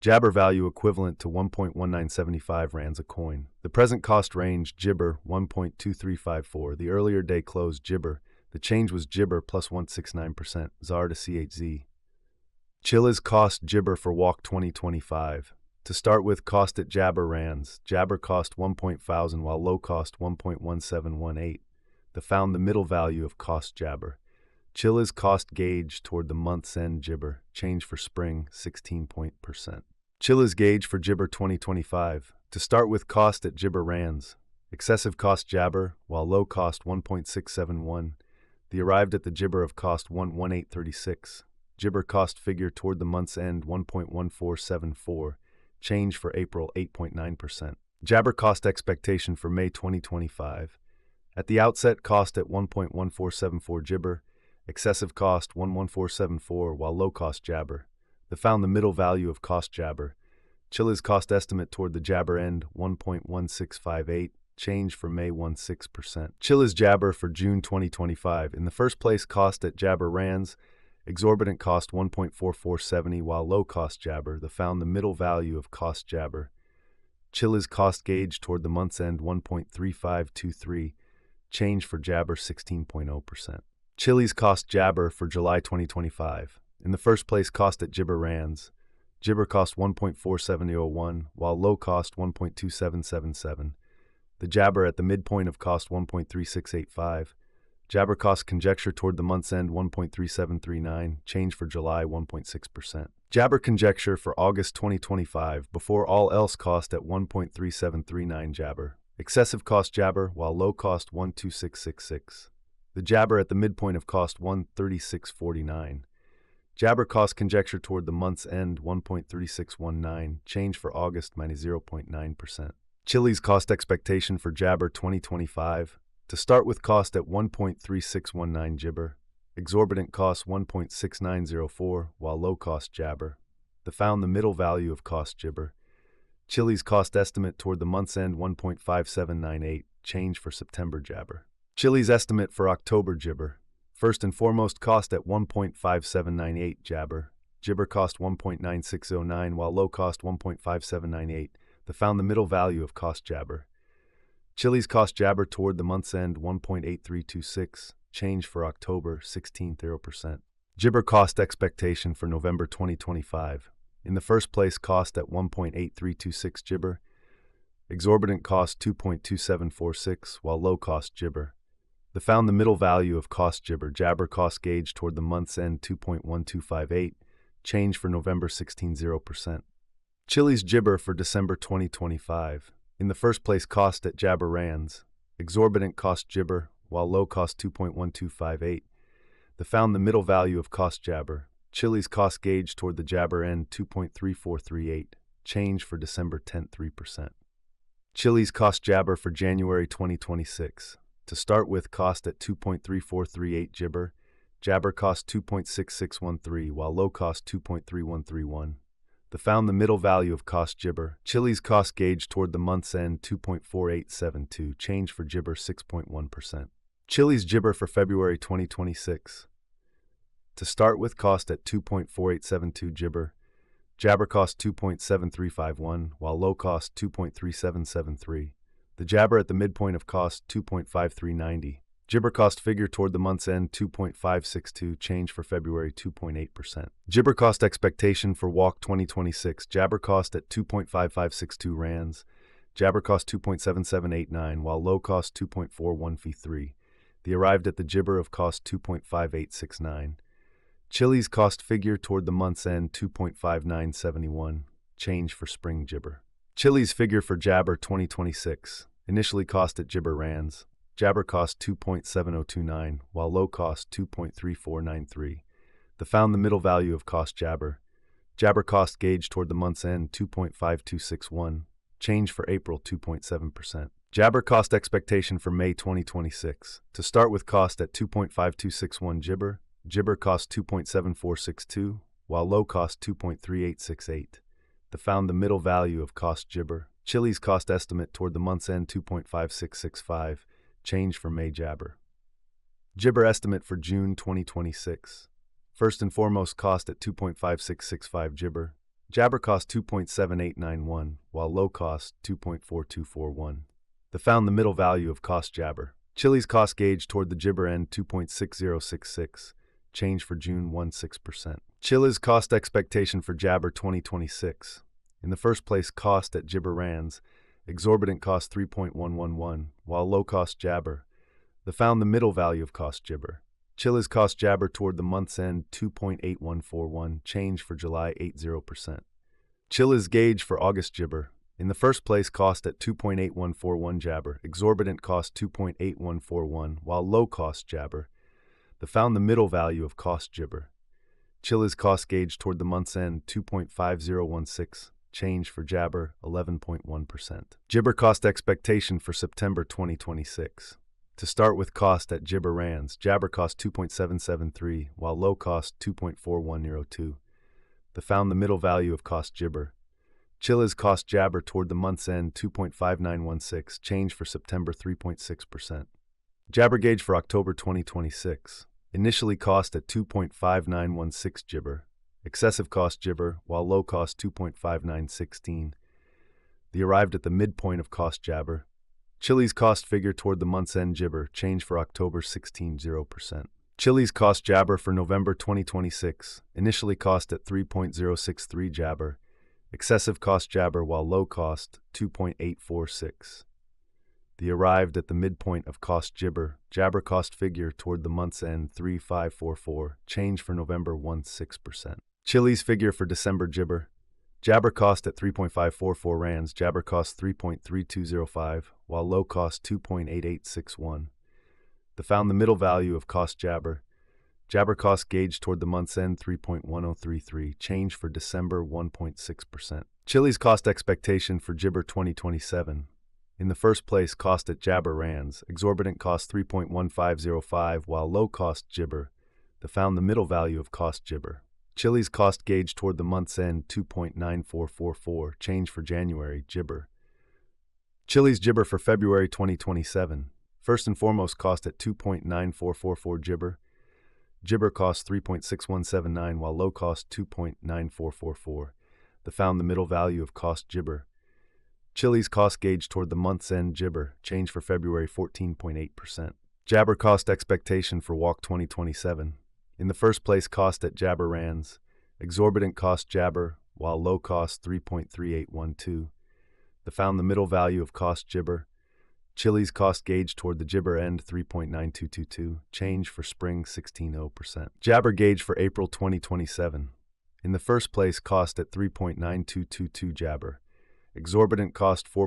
Jabber value equivalent to 1.1975 rands a coin. The present cost range Jibber 1.2354. The earlier day closed Jibber. The change was Jibber plus 169%. ZAR to CHZ. Chilliz cost Jibber for walk 2025. To start with, cost at Jabber rands. Jabber cost 1.1000 while low cost 1.1718. The found the middle value of cost Jabber. Chilliz cost gauge toward the month's end Jibber. Change for spring 16%. Chilliz gauge for Jibber 2025. To start with, cost at Jibber rands. Excessive cost Jabber, while low cost 1.671. The arrived at the Jibber of cost 1.1836. Jibber cost figure toward the month's end 1.1474. Change for April 8.9%. Jabber cost expectation for May 2025. At the outset, cost at 1.1474 Jibber. Excessive cost 1.1474 while low cost Jabber. The found the middle value of cost Jabber. Chilliz cost estimate toward the Jabber end 1.1658. Change for May 16%. Chilliz Jabber for June 2025. In the first place, cost at Jabber rands. Exorbitant cost 1.4470 while low cost Jabber. The found the middle value of cost Jabber. Chilliz cost gauge toward the month's end 1.3523. Change for Jabber 16.0%. Chilliz cost Jabber for July 2025. In the first place, cost at Jibber rands. Jibber cost 1.4701 while low cost 1.2777. The Jabber at the midpoint of cost 1.3685. Jabber cost conjecture toward the month's end 1.3739. Change for July 1.6%. Jabber conjecture for August 2025 before all else cost at 1.3739 Jabber. Excessive cost Jabber while low cost 1.2666. The Jabber at the midpoint of cost 1.3649. Jabber cost conjecture toward the month's end 1.3619. Change for August minus 0.9%. Chilliz cost expectation for Jabber 2025. To start with, cost at 1.3619 Jibber. Exorbitant cost 1.6904 while low cost Jabber. The found the middle value of cost Jibber. Chilliz cost estimate toward the month's end 1.5798. Change for September Jabber. Chilliz estimate for October Jibber. First and foremost, cost at 1.5798 Jabber. Jibber cost 1.9609 while low cost 1.5798. The found the middle value of cost Jabber. Chilliz cost Jabber toward the month's end 1.8326. Change for October 16%. Jibber cost expectation for November 2025. In the first place, cost at 1.8326 Jibber. Exorbitant cost 2.2746 while low cost Jibber. The found the middle value of cost Jibber. Jabber cost gauge toward the month's end 2.1258. Change for November 16%. Chilliz Jibber for December 2025. In the first place, cost at Jabber rands. Exorbitant cost Jibber while low cost 2.1258. The found the middle value of cost Jabber. Chilliz cost gauge toward the Jabber end 2.3438. Change for December 3%. Chilliz cost Jabber for January 2026. To start with, cost at 2.3438 Jibber. Jabber cost 2.6613 while low cost 2.3131. The found the middle value of cost Jibber. Chilliz cost gauge toward the month's end 2.4872. Change for Jibber 6.1%. Chilliz Jibber for February 2026. To start with, cost at 2.4872 Jibber. Jabber cost 2.7351 while low cost 2.3773. The Jabber at the midpoint of cost 2.5390. Jibber cost figure toward the month's end 2.562. Change for February 2.8%. Jibber cost expectation for walk 2026. Jabber cost at 2.5562 rands. Jabber cost 2.7789 while low cost 2.4153. The arrived at the Jibber of cost 2.5869. Chilliz cost figure toward the month's end 2.5971. Change for spring Jibber. Chilliz figure for Jabber 2026. Initially cost at Jibber rands. Jabber cost 2.7029 while low cost 2.3493. The found the middle value of cost Jabber. Jabber cost gauge toward the month's end 2.5261. Change for April 2.7%. Jabber cost expectation for May 2026. To start with, cost at 2.5261 Jibber. Jibber cost 2.7462 while low cost 2.3868. The found the middle value of cost Jibber. Chilliz cost estimate toward the month's end 2.5665. Change for May Jabber. Jibber estimate for June 2026. First and foremost, cost at 2.5665 Jibber. Jabber cost 2.7891, while low cost 2.4241. The found the middle value of cost Jabber. Chilliz cost gauge toward the Jibber end 2.6066, change for June 16%. Chilliz cost expectation for Jabber 2026. In the first place, cost at Jibber rands, exorbitant cost 3.111, while low cost Jabber. The found the middle value of cost Jibber. Chilliz cost Jabber toward the month's end 2.8141, change for July 80%. Chilliz gauge for August Jibber. In the first place, cost at 2.8141 Jabber, exorbitant cost 2.8141, while low cost Jabber. The found the middle value of cost Jibber. Chilliz cost gauge toward the month's end 2.5016, change for Jabber 11.1%. Jibber cost expectation for September 2026. To start with cost at Jibber rands, Jabber cost 2.773, while low cost 2.4102. The found the middle value of cost Jibber. Chilliz cost Jabber toward the month's end 2.5916, change for September 3.6%. Jabber gauge for October 2026. Initially cost at 2.5916 Jibber. Excessive cost Jibber, while low cost 2.5916. The arrived at the midpoint of cost Jabber. Chilliz cost figure toward the month's end Jibber, change for October 16.0%. Chilliz cost Jabber for November 2026. Initially cost at 3.063 Jabber. Excessive cost Jabber, while low cost 2.846. The arrived at the midpoint of cost Jibber. Jabber cost figure toward the month's end 3544, change for November 16%. Chilliz figure for December Jibber. Jabber cost at 3.544 rands, Jabber cost 3.3205, while low cost 2.8861. The found the middle value of cost Jabber. Jabber cost gauge toward the month's end 3.1033, change for December 1.6%. Chilliz cost expectation for Jibber 2027. In the first place, cost at Jabber rands, exorbitant cost 3.1505, while low cost Jibber. The found the middle value of cost Jibber. Chilliz cost gauge toward the month's end 2.9444, change for January Jibber. Chilliz Jibber for February 2027. First and foremost, cost at 2.9444 Jibber. Jibber cost 3.6179, while low cost 2.9444. The found the middle value of cost Jibber. Chilliz cost gauge toward the month's end Jibber, change for February 14.8%. Jabber cost expectation for Walk 2027. In the first place, cost at Jabber rands, exorbitant cost Jabber, while low cost 3.3812. The found the middle value of cost Jibber. Chilliz cost gauge toward the Jibber end 3.9222, change for spring 16.0%. Jabber gauge for April 2027. In the first place, cost at 3.9222 Jabber. Exorbitant cost